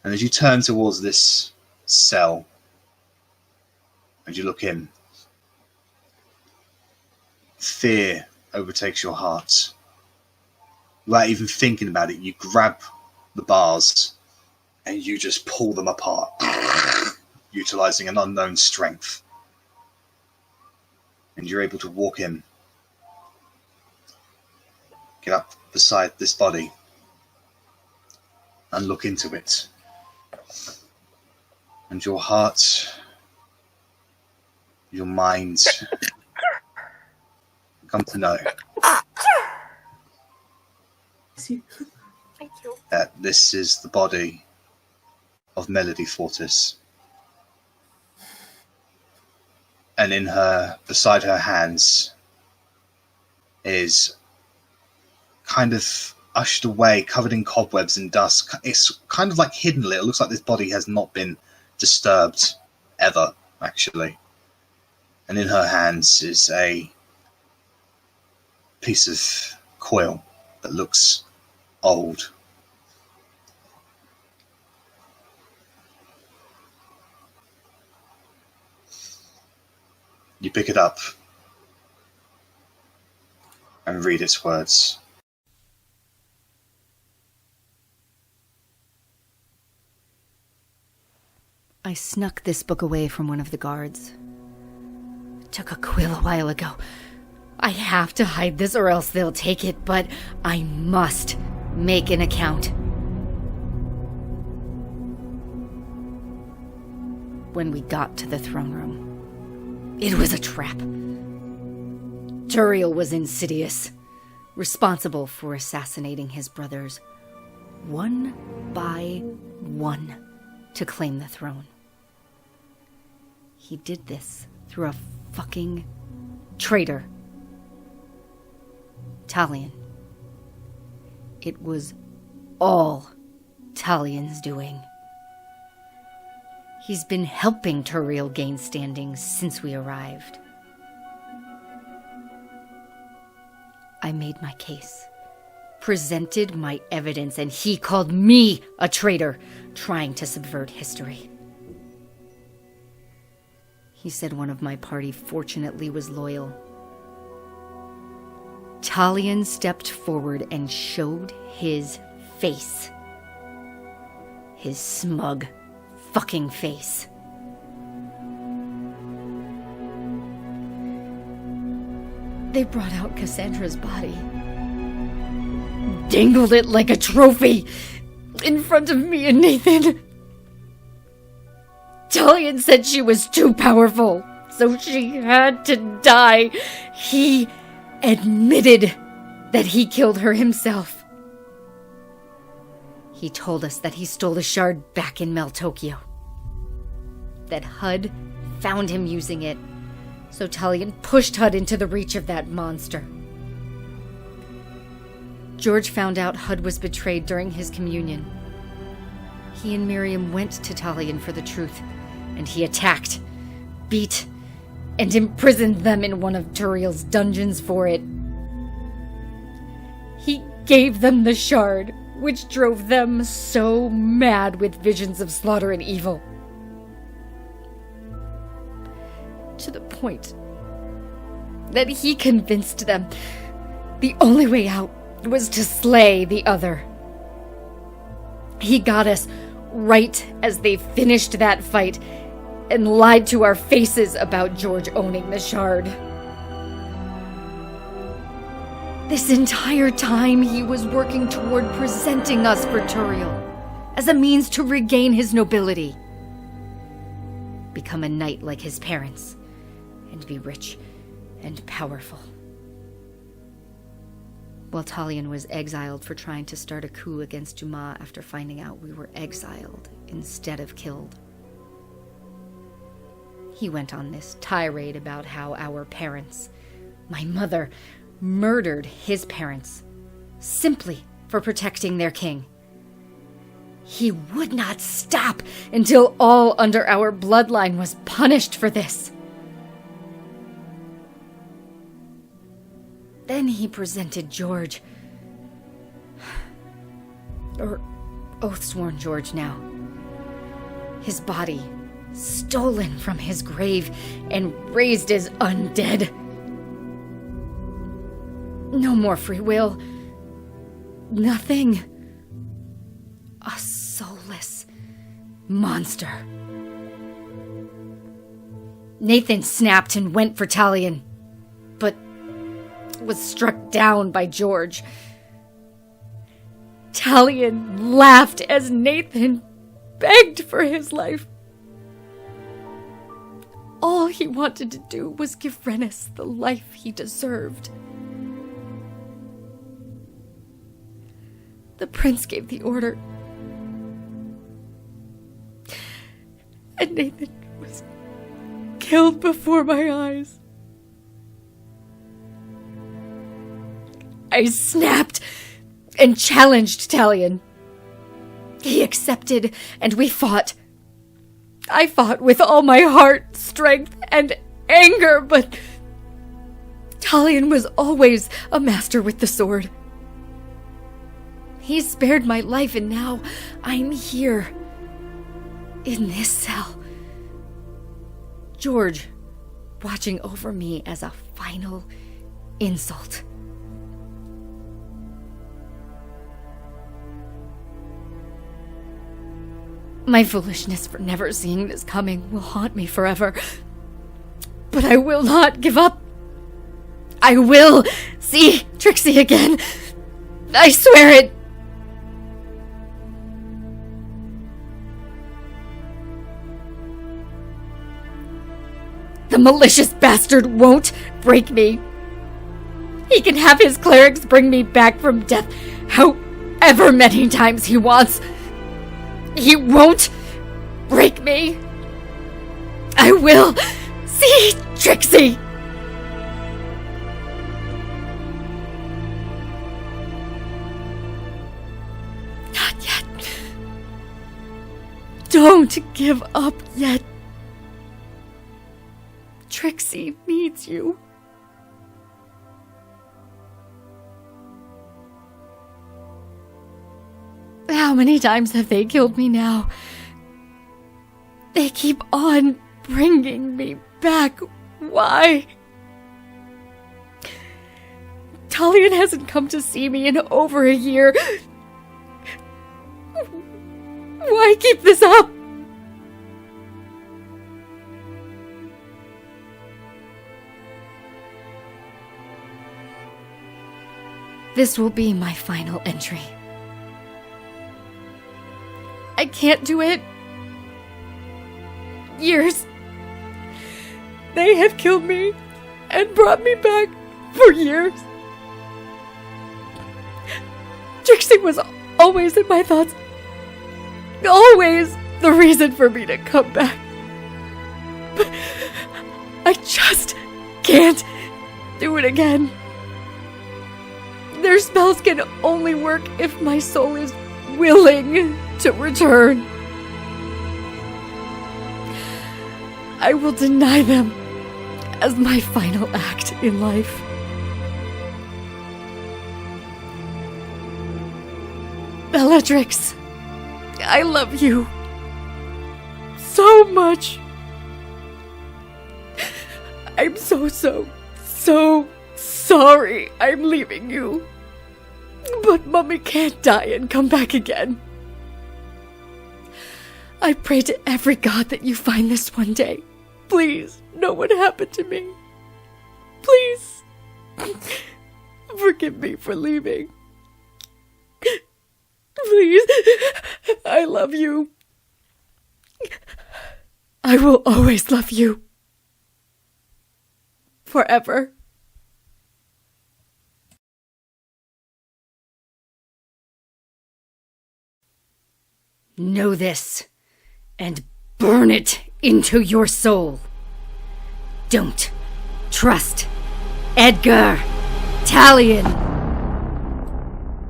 And as you turn towards this cell, and you look in, fear overtakes your heart. Without even thinking about it, you grab the bars and you just pull them apart, utilizing an unknown strength. And you're able to walk in, get up beside this body, and look into it. And your heart, your mind, come to know that this is the body of Melody Fortis. And in her, beside her hands, is kind of ushered away, covered in cobwebs and dust. It's kind of like hidden. It looks like this body has not been disturbed ever, actually. And in her hands is a piece of coil that looks old. You pick it up and read its words. I snuck this book away from one of the guards. Took a quill a while ago. I have to hide this or else they'll take it, but I must make an account. When we got to the throne room, it was a trap. Turiel was insidious, responsible for assassinating his brothers, one by one, to claim the throne. He did this through a fucking traitor. Talion. It was all Talion's doing. He's been helping Turiel gain standing since we arrived. I made my case, presented my evidence, and he called me a traitor, trying to subvert history. He said one of my party fortunately was loyal. Talion stepped forward and showed his face. His smug fucking face. They brought out Cassandra's body. Dangled it like a trophy in front of me and Nathan. Talion said she was too powerful, so she had to die. He admitted that he killed her himself. He told us that he stole the shard back in Mel Tokyo. That Hud found him using it, so Talion pushed Hud into the reach of that monster. George found out Hud was betrayed during his communion. He and Miriam went to Talion for the truth, and he attacked, beat, and imprisoned them in one of Turiel's dungeons for it. He gave them the shard, which drove them so mad with visions of slaughter and evil. To the point that he convinced them the only way out was to slay the other. He got us right as they finished that fight and lied to our faces about George owning the shard. This entire time he was working toward presenting us for Turiel as a means to regain his nobility. Become a knight like his parents and be rich and powerful. While Talion was exiled for trying to start a coup against Dumas after finding out we were exiled instead of killed. He went on this tirade about how our parents, my mother, murdered his parents simply for protecting their king. He would not stop until all under our bloodline was punished for this. Then he presented George, or Oathsworn George now, His body stolen from his grave and raised as undead. No more free will. Nothing. A soulless monster. Nathan snapped and went for Talion, but was struck down by George. Talion laughed as Nathan begged for his life. All he wanted to do was give Rennis the life he deserved. The prince gave the order, and Nathan was killed before my eyes. I snapped and challenged Talion. He accepted, and we fought. I fought with all my heart, strength, and anger, but Talion was always a master with the sword. He spared my life, and now I'm here, in this cell. George watching over me as a final insult. My foolishness for never seeing this coming will haunt me forever. But I will not give up. I will see Trixie again. I swear it. The malicious bastard won't break me. He can have his clerics bring me back from death however many times he wants. He won't break me. I will see Trixie. Not yet. Don't give up yet. Trixie needs you. How many times have they killed me now? They keep on bringing me back. Why? Talion hasn't come to see me in over a year. Why keep this up? This will be my final entry. I can't do it. Years. They have killed me and brought me back for years. Trixie was always in my thoughts. Always the reason for me to come back. But I just can't do it again. Their spells can only work if my soul is willing to return. I will deny them as my final act in life. Bellatrix, I love you so much. I'm so sorry I'm leaving you. But Mummy can't die and come back again. I pray to every god that you find this one day. Please, know what happened to me. Please. Forgive me for leaving. Please. I love you. I will always love you. Forever. Know this, and burn it into your soul. Don't trust Edgar Talion.